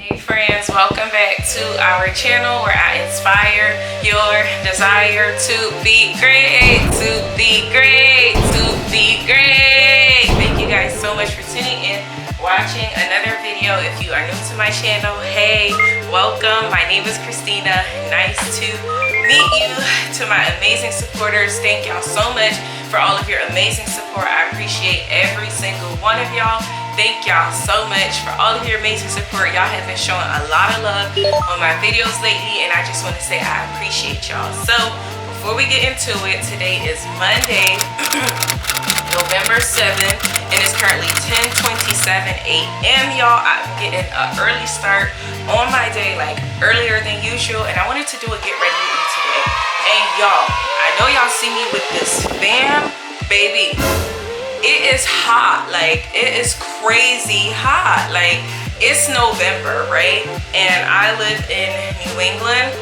Hey friends, welcome back to our channel where I inspire your desire to be great, to be great, to be great. Thank you guys so much for tuning in, watching another video. If you are new to my channel, hey, welcome. My name is Christina. Nice to meet you. To my amazing supporters, thank y'all so much for all of your amazing support. I appreciate every single one of y'all. Thank y'all so much for all of your amazing support. Y'all have been showing a lot of love on my videos lately, and I just want to say I appreciate y'all. So before we get into it, today is Monday, November 7th, and it's currently 10:27 a.m. y'all. I'm getting an early start on my day, like earlier than usual, and I wanted to do a get ready with me today. And y'all, I know y'all see me with this fam, baby. It is hot, like it is crazy hot. Like it's November, right? And I live in New England.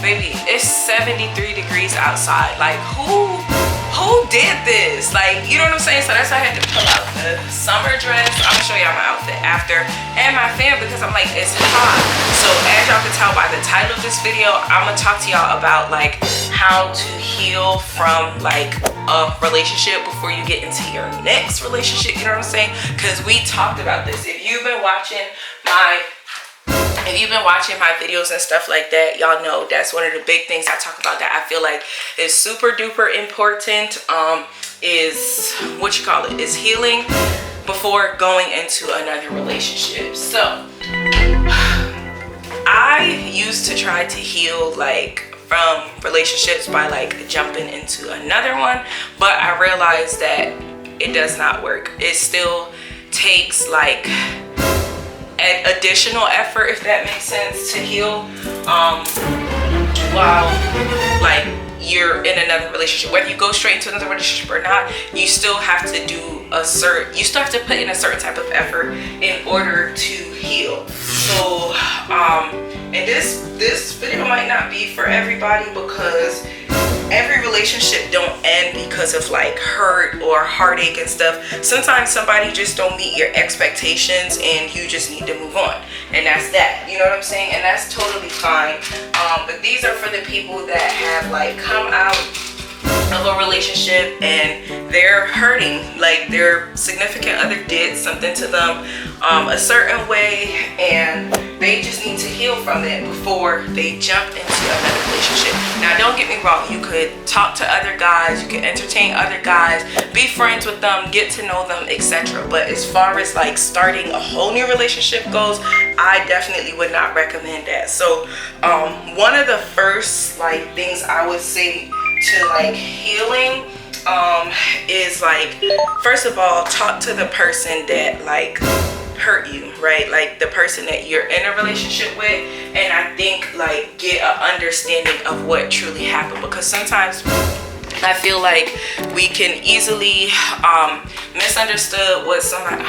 Baby, it's 73 degrees outside. Like who did this? Like, you know what I'm saying? So that's why I had to pull out the summer dress. I'm gonna show y'all my outfit after, and my fan, because I'm like, it's hot. So as y'all can tell by the title of this video, I'm gonna talk to y'all about like how to heal from like a relationship before you get into your next relationship. You know what I'm saying? Because we talked about this. If you've been watching my videos and stuff like that, y'all know that's one of the big things I talk about that I feel like is super duper important. Is what you call it, is healing before going into another relationship. So I used to try to heal like from relationships by like jumping into another one, but I realized that it does not work. It still takes like an additional effort, if that makes sense, to heal while like you're in another relationship. Whether you go straight into another relationship or not, you still have to put in a certain type of effort in order to heal. So and this video might not be for everybody, because every relationship don't end because of like hurt or heartache and stuff. Sometimes somebody just don't meet your expectations and you just need to move on, and that's that. You know what I'm saying? And that's totally fine. But these are for the people that have like come out of a relationship and they're hurting, like their significant other did something to them a certain way, and they just need to heal from it before they jump into another relationship. Now don't get me wrong, you could talk to other guys, you can entertain other guys, be friends with them, get to know them, etc. But as far as like starting a whole new relationship goes, I definitely would not recommend that. So one of the first like things I would say to like healing is like, first of all, talk to the person that like hurt you, right? Like the person that you're in a relationship with, and I think like get an understanding of what truly happened, because sometimes I feel like we can easily misunderstood what somebody,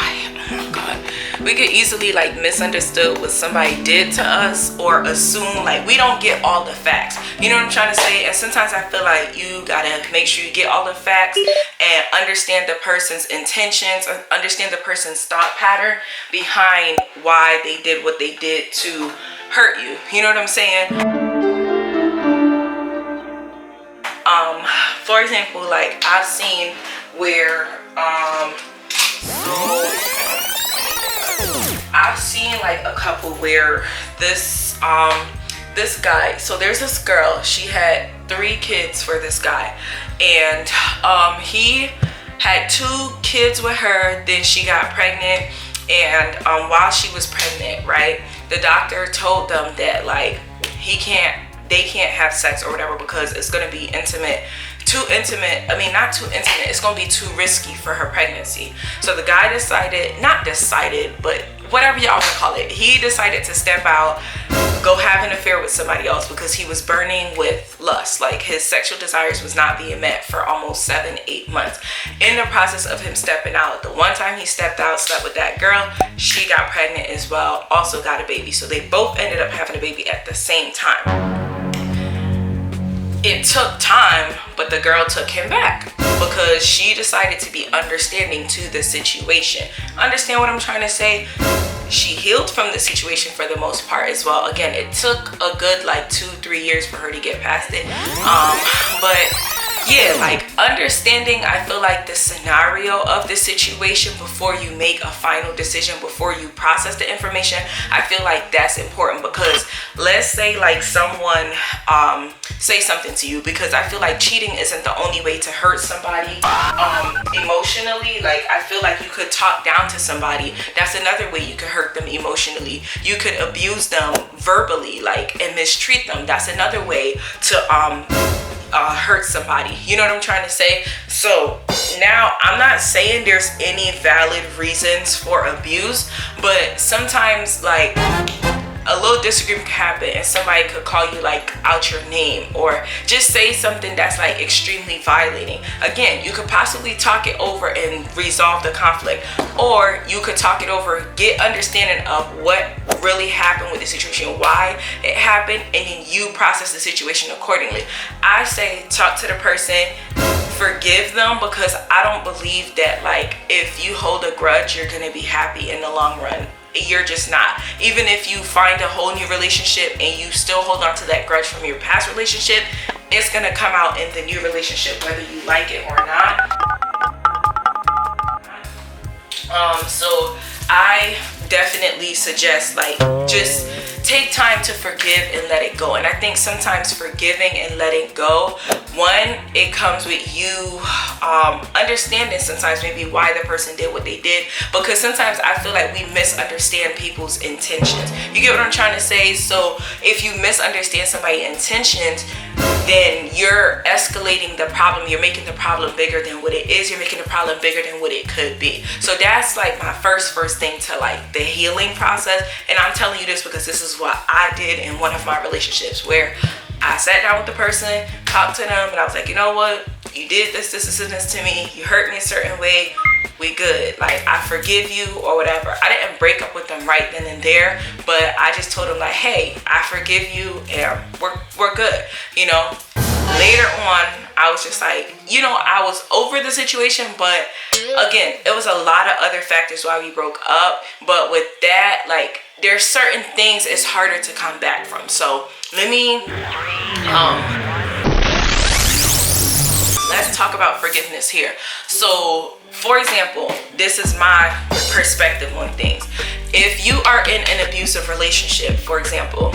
we could easily like misunderstood what somebody did to us, or assume like we don't get all the facts. You know what I'm trying to say? And sometimes I feel like you gotta make sure you get all the facts and understand the person's intentions, understand the person's thought pattern behind why they did what they did to hurt you. You know what I'm saying? For example, like I've seen where I've seen like a couple where this guy, so there's this girl, she had 3 kids for this guy, and he had 2 kids with her, then she got pregnant, and while she was pregnant, right, the doctor told them that like they can't have sex or whatever, because it's going to be not too intimate, it's going to be too risky for her pregnancy. So the guy but whatever y'all can call it, he decided to step out, go have an affair with somebody else, because he was burning with lust. Like his sexual desires was not being met for almost 7-8 months. In the process of him stepping out, the one time he stepped out, slept with that girl, she got pregnant as well, also got a baby. So they both ended up having a baby at the same time. it took time, but the girl took him back because she decided to be understanding to the situation. Understand what I'm trying to say? She healed from the situation for the most part as well. Again, it took a good like 2-3 years for her to get past it. But yeah, like understanding, I feel like the scenario of the situation before you make a final decision, before you process the information, I feel like that's important. Because let's say like someone say something to you, because I feel like cheating isn't the only way to hurt somebody emotionally. Like I feel like you could talk down to somebody. That's another way you could hurt them emotionally. You could abuse them verbally, like, and mistreat them. That's another way to hurt somebody. You know what I'm trying to say? So now I'm not saying there's any valid reasons for abuse, but sometimes like a little disagreement can happen and somebody could call you like out your name or just say something that's like extremely violating. Again, you could possibly talk it over and resolve the conflict, or you could talk it over, get understanding of what really happened with the situation, why it happened, and then you process the situation accordingly. I say talk to the person, forgive them, because I don't believe that like if you hold a grudge you're gonna be happy in the long run. You're just not. Even if you find a whole new relationship and you still hold on to that grudge from your past relationship, it's gonna come out in the new relationship whether you like it or not. So I definitely suggest like just take time to forgive and let it go. And I think sometimes forgiving and letting go, one, it comes with you understanding sometimes maybe why the person did what they did, because sometimes I feel like we misunderstand people's intentions. You get what I'm trying to say? So if you misunderstand somebody's intentions, then you're escalating the problem. You're making the problem bigger than what it is. You're making the problem bigger than what it could be. So that's like my first thing to like the healing process. And I'm telling you this because this is what I did in one of my relationships, where I sat down with the person, talked to them, and I was like, you know what? You did this to me. You hurt me a certain way. We good. Like, I forgive you or whatever. I didn't break up with them right then and there, but I just told them like, hey, I forgive you and we're good. You know, later on, I was just like, you know, I was over the situation, but again, it was a lot of other factors why we broke up. But with that, like, there's certain things it's harder to come back from. So let me let's talk about forgiveness here. So for example, this is my perspective on things. If you are in an abusive relationship, for example,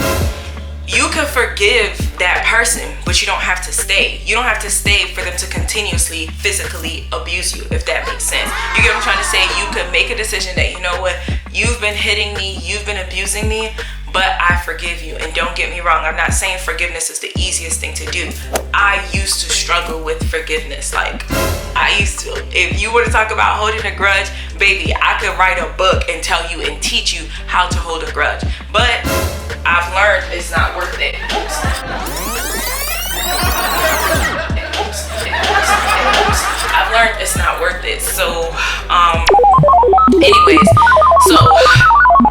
you can forgive that person, but you don't have to stay. You don't have to stay for them to continuously physically abuse you, if that makes sense. You get what I'm trying to say? You could make a decision that, you know what, you've been hitting me, you've been abusing me, but I forgive you. And don't get me wrong, I'm not saying forgiveness is the easiest thing to do. I used to struggle with forgiveness. Like, I used to. If you were to talk about holding a grudge, baby, I could write a book and tell you and teach you how to hold a grudge. But I've learned it's not worth it. I've learned it's not worth it. So, anyways, so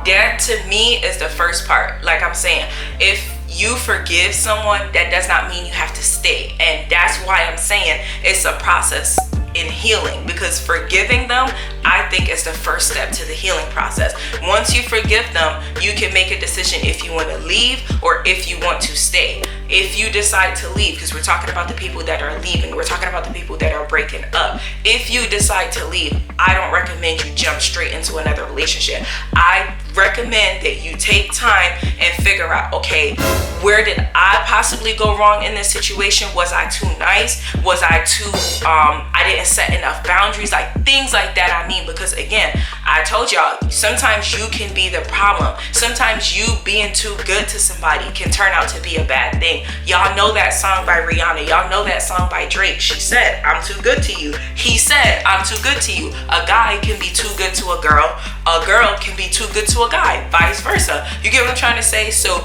that to me is the first part. Like I'm saying, if you forgive someone, that does not mean you have to stay. And that's why I'm saying it's a process in healing, because forgiving them, I think, is the first step to the healing process. Once you forgive them, you can make a decision if you want to leave or if you want to stay. If you decide to leave, because we're talking about the people that are leaving, we're talking about the people that are breaking up. If you decide to leave, I don't recommend you jump straight into another relationship. I recommend that you take time and figure out, okay, where did I possibly go wrong in this situation? Was I too nice? Was I too, I didn't set enough boundaries? Like, things like that I mean, because again, I told y'all, sometimes you can be the problem. Sometimes you being too good to somebody can turn out to be a bad thing. Y'all know that song by Rihanna. Y'all know that song by Drake. She said, I'm too good to you. He said, I'm too good to you. A guy can be too good to a girl. A girl can be too good to a guy, vice versa. You get what I'm trying to say? So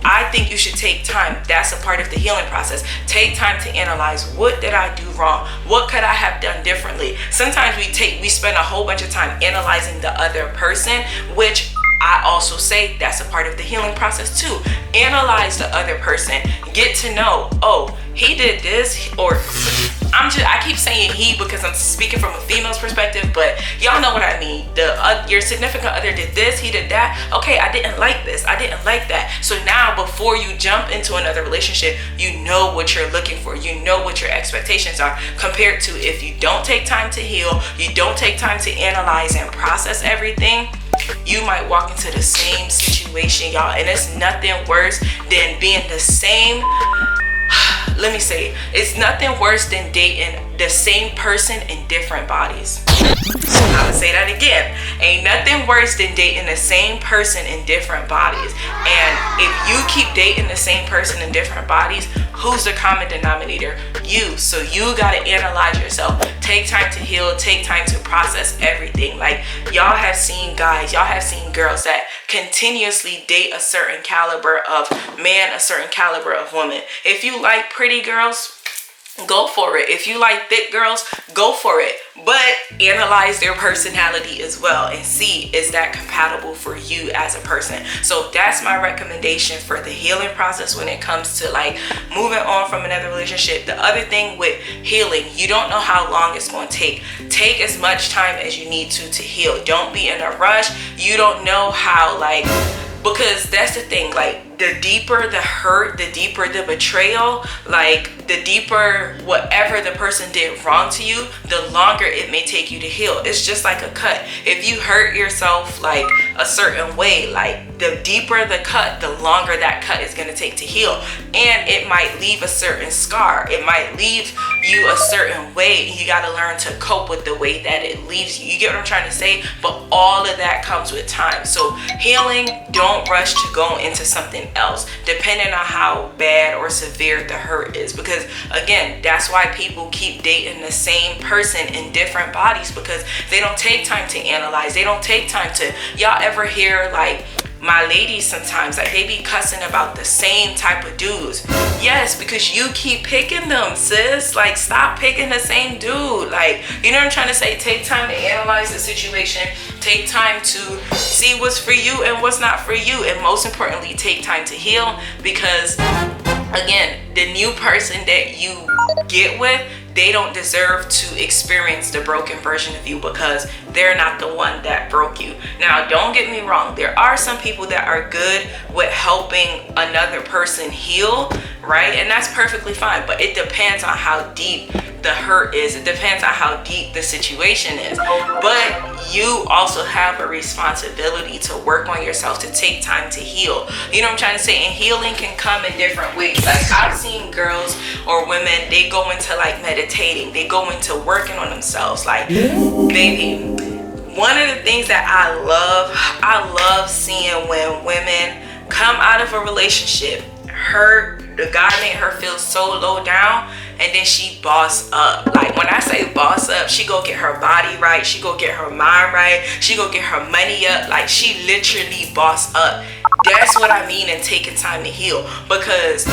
I think you should take time. That's a part of the healing process. Take time to analyze, what did I do wrong? What could I have done differently? Sometimes we spend a whole bunch of time analyzing the other person, which I also say that's a part of the healing process too. Analyze the other person, get to know, oh, he did this, or I keep saying he because I'm speaking from a female's perspective, but y'all know what I mean. Your significant other did this, he did that. Okay, I didn't like this, I didn't like that. So now before you jump into another relationship, you know what you're looking for, you know what your expectations are, compared to if you don't take time to heal, you don't take time to analyze and process everything, you might walk into the same situation, y'all. And it's nothing worse than being the same. Let me say, it's nothing worse than dating the same person in different bodies. I would say that again. Ain't nothing worse than dating the same person in different bodies. And if you keep dating the same person in different bodies, who's the common denominator? You. So you gotta analyze yourself. Take time to heal, take time to process everything. Like, y'all have seen guys, y'all have seen girls that continuously date a certain caliber of man, a certain caliber of woman. If you like pretty girls, go for it. If you like thick girls, go for it. But analyze their personality as well and see, is that compatible for you as a person? So that's my recommendation for the healing process when it comes to like moving on from another relationship. The other thing with healing, you don't know how long it's going to take. Take as much time as you need to heal. Don't be in a rush. You don't know how, like, because that's the thing, like, the deeper the hurt, the deeper the betrayal, like the deeper whatever the person did wrong to you, the longer it may take you to heal. It's just like a cut. If you hurt yourself like a certain way, like the deeper the cut, the longer that cut is going to take to heal. And it might leave a certain scar. It might leave you a certain way. You got to learn to cope with the way that it leaves you. You get what I'm trying to say? But all of that comes with time. So healing, don't rush to go into something else, depending on how bad or severe the hurt is. Because again, that's why people keep dating the same person in different bodies, because they don't take time to analyze. They don't take time to, y'all ever hear like my ladies sometimes, like they be cussing about the same type of dudes? Yes, because you keep picking them, sis. Like, stop picking the same dude. Like, you know what I'm trying to say? Take time to analyze the situation. Take time to see what's for you and what's not for you. And most importantly, take time to heal, because again, the new person that you get with, they don't deserve to experience the broken version of you, because they're not the one that broke you. Now, don't get me wrong. There are some people that are good with helping another person heal, right? And that's perfectly fine. But it depends on how deep the hurt is. It depends on how deep the situation is. But you also have a responsibility to work on yourself, to take time to heal. You know what I'm trying to say? And healing can come in different ways. Like, I've seen girls or women, they go into like meditating, they go into working on themselves. Like, baby, one of the things that I love seeing when women come out of a relationship, the guy made her feel so low down, and then she boss up. Like, when I say boss up, she go get her body right, she go get her mind right, she go get her money up. Like, she literally boss up. That's what I mean in taking time to heal. Because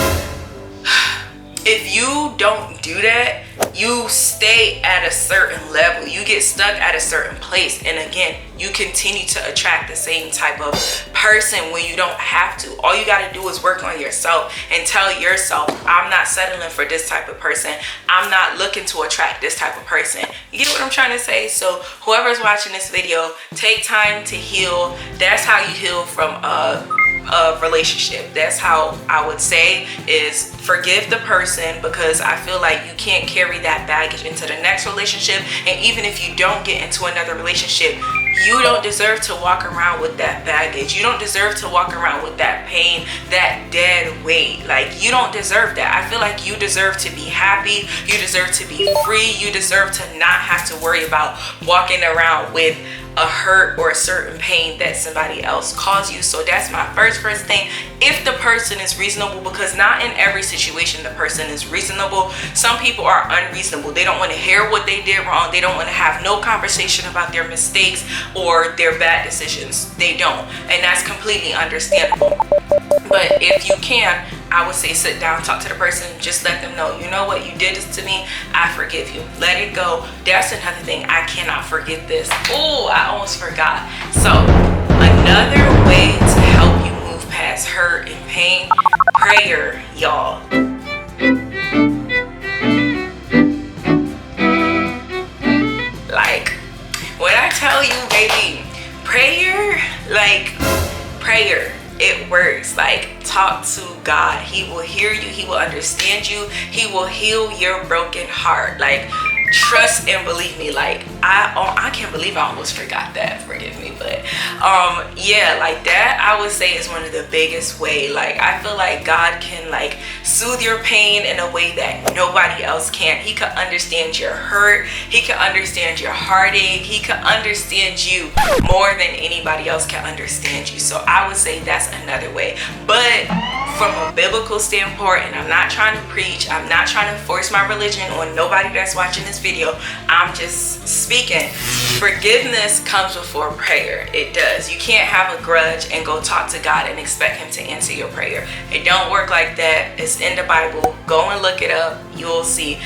if you don't do that, you stay at a certain level. You get stuck at a certain place. And again, you continue to attract the same type of person when you don't have to. All you got to do is work on yourself and tell yourself, I'm not settling for this type of person. I'm not looking to attract this type of person. You get what I'm trying to say? So whoever's watching this video, take time to heal. That's how you heal from a relationship. That's how I would say, is forgive the person, because I feel like you can't carry that baggage into the next relationship. And even if you don't get into another relationship, you don't deserve to walk around with that baggage. You don't deserve to walk around with that pain, that dead weight. Like, you don't deserve that. I feel like you deserve to be happy. You deserve to be free. You deserve to not have to worry about walking around with a hurt or a certain pain that somebody else caused you. So that's my first thing. If the person is reasonable, because not in every situation the person is reasonable. Some people are unreasonable. They don't want to hear what they did wrong. They don't want to have no conversation about their mistakes or their bad decisions. They don't. And that's completely understandable. But if you can, I would say sit down, talk to the person, just let them know, you know what, you did this to me, I forgive you. Let it go. That's another thing. I cannot forget this. Oh, I almost forgot. So another pain, prayer, y'all. Like, when I tell you, baby, prayer, it works. Like, talk to God. He will hear you. He will understand you. He will heal your broken heart. Like, trust and believe me. Like, I can't believe I almost forgot that. Forgive me. But yeah, like that I would say is one of the biggest way. Like, I feel like God can like soothe your pain in a way that nobody else can. He can understand your hurt. He can understand your heartache. He can understand you more than anybody else can understand you. So I would say that's another way. But from a biblical standpoint, and I'm not trying to preach, I'm not trying to force my religion on nobody that's watching this video, I'm just speaking. Forgiveness comes before prayer. It does. You can't have a grudge and go talk to God and expect him to answer your prayer. It don't work like that. It's in the Bible. Go and look it up. You'll see.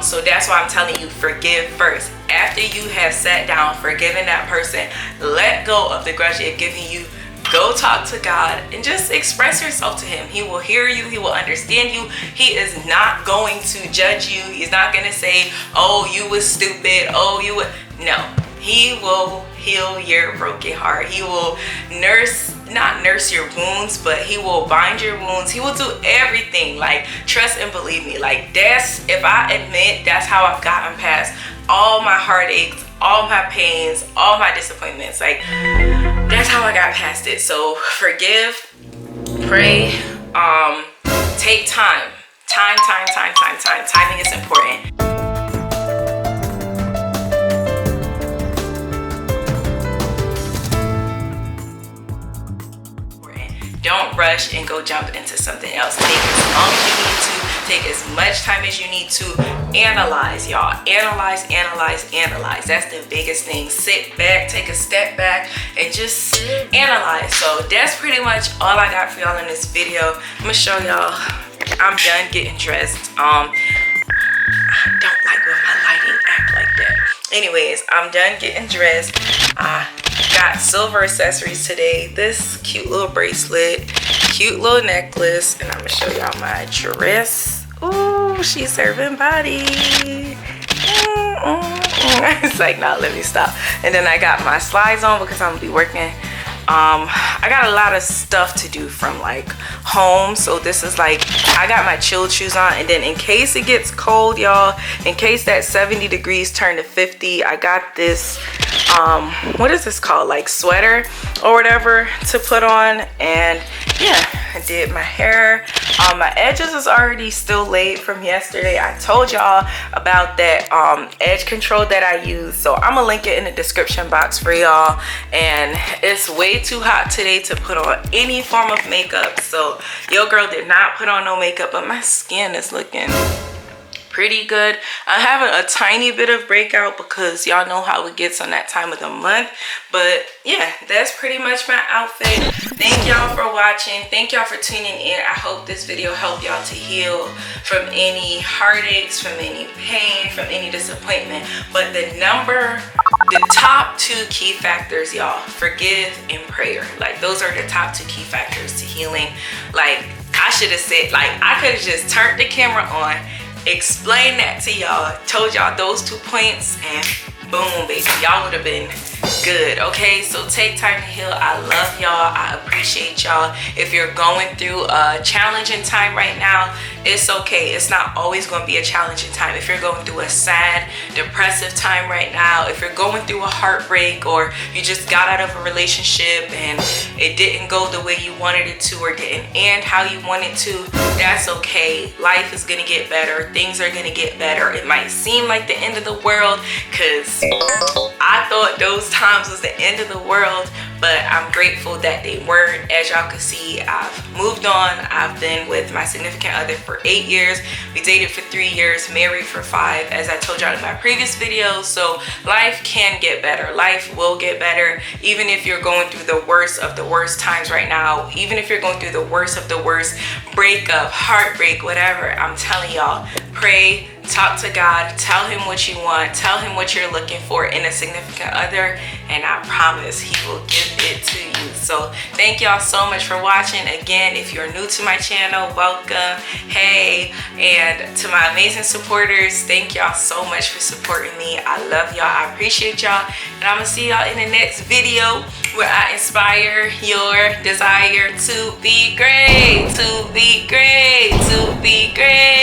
So that's why I'm telling you, forgive first. After you have sat down, forgiven that person, let go of the grudge they've given you. Go talk to God and just express yourself to him. He will hear you. He will understand you. He is not going to judge you. He's not going to say, oh, you was stupid. Oh, you would. No, he will heal your broken heart. He will not nurse your wounds, but he will bind your wounds. He will do everything. Like, trust and believe me. Like, that's, if I admit, that's how I've gotten past all my heartaches, all my pains, all my disappointments. Like, that's how I got past it. So forgive, pray, take time. Timing is important. Don't rush and go jump into something else. Take as long as you need to. Take as much time as you need to. Analyze, y'all. Analyze. That's the biggest thing. Sit back, take a step back, and just analyze. So that's pretty much all I got for y'all in this video. I'm gonna show y'all. I'm done getting dressed. I don't like when my lighting act like that. Anyways, I'm done getting dressed. Got silver accessories today. This cute little bracelet, cute little necklace, and I'm gonna show y'all my dress. Ooh, she's serving body. It's like, no, let me stop. And then I got my slides on because I'm gonna be working. I got a lot of stuff to do from like home, so this is like, I got my chilled shoes on, and then in case it gets cold, y'all, in case that 70 degrees turn to 50, I got this what is this called, like sweater or whatever to put on. And yeah, I did my hair. My edges is already still laid from yesterday. I told y'all about that edge control that I use, so I'm gonna link it in the description box for y'all. And it's way too hot today to put on any form of makeup, so your girl did not put on no makeup, but my skin is looking pretty good. I'm having a tiny bit of breakout because y'all know how it gets on that time of the month. But yeah, that's pretty much my outfit. Thank y'all for watching. Thank y'all for tuning in. I hope this video helped y'all to heal from any heartaches, from any pain, from any disappointment. But the top two key factors, y'all, forgive and prayer. Like, those are the top two key factors to healing. Like, I should have said, like, I could have just turned the camera on, explain that to y'all, told y'all those 2 points, and boom, baby, y'all would have been good. Okay, so take time to heal. I love y'all. I appreciate y'all. If you're going through a challenging time right now, it's okay. It's not always going to be a challenging time. If you're going through a sad, depressive time right now, if you're going through a heartbreak, or you just got out of a relationship and it didn't go the way you wanted it to, or didn't end how you wanted to, that's okay. Life is going to get better. Things are going to get better. It might seem like the end of the world, because I thought those times was the end of the world, but I'm grateful that they weren't. As y'all can see, I've moved on. I've been with my significant other for 8 years. We dated for 3 years, married for 5, as I told y'all in my previous videos. So life can get better. Life will get better. Even if you're going through the worst of the worst times right now, even if you're going through the worst of the worst breakup, heartbreak, whatever, I'm telling y'all, pray, talk to God, tell him what you want, tell him what you're looking for in a significant other, and I promise he will give it to you. So thank y'all so much for watching. Again, if you're new to my channel, welcome. Hey, and to my amazing supporters, thank y'all so much for supporting me. I love y'all, I appreciate y'all, and I'm gonna see y'all in the next video where I inspire your desire to be great, to be great, to be great.